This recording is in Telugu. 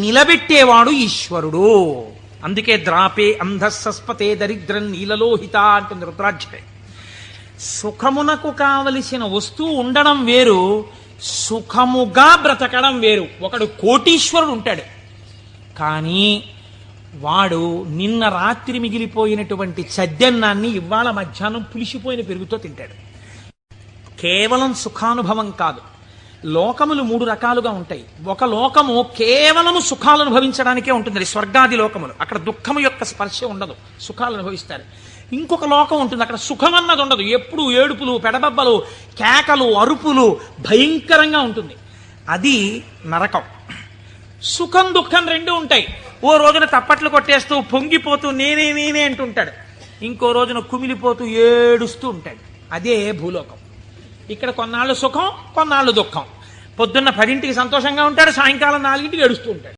నిలబెట్టేవాడు ఈశ్వరుడు. అందుకే ద్రాపే అంధస్సస్పతే దరిద్రం నీలలోహిత అంటుంది రుద్రాధ్యాయం. సుఖమునకు కావలసిన వస్తువు ఉండడం వేరు, సుఖముగా బ్రతకడం వేరు. ఒకడు కోటీశ్వరుడు ఉంటాడు, కానీ వాడు నిన్న రాత్రి మిగిలిపోయినటువంటి చద్దన్నాన్ని ఇవాళ మధ్యాహ్నం పులిసిపోయిన పెరుగుతో తింటాడు. కేవలం సుఖానుభవం కాదు, లోకములు 3 రకాలుగా ఉంటాయి. ఒక లోకము కేవలము సుఖాలు అనుభవించడానికే ఉంటుంది, స్వర్గాది లోకములు. అక్కడ దుఃఖము యొక్క స్పర్శ ఉండదు, సుఖాలు అనుభవిస్తారు. ఇంకొక లోకం ఉంటుంది, అక్కడ సుఖం అన్నది ఉండదు, ఎప్పుడు ఏడుపులు, పెడబబ్బలు, కేకలు, అరుపులు, భయంకరంగా ఉంటుంది. అది నరకం. సుఖం దుఃఖం 2 ఉంటాయి. ఓ రోజున తప్పట్లు కొట్టేస్తూ పొంగిపోతూ నేనే నేనే అంటుంటాడు, ఇంకో రోజున కుమిలిపోతూ ఏడుస్తూ ఉంటాడు. అదే భూలోకం. ఇక్కడ కొన్నాళ్ళు సుఖం, కొన్నాళ్ళు దుఃఖం. పొద్దున్న 10ంటికి సంతోషంగా ఉంటాడు, సాయంకాలం 4ంటికి ఏడుస్తూ ఉంటాడు.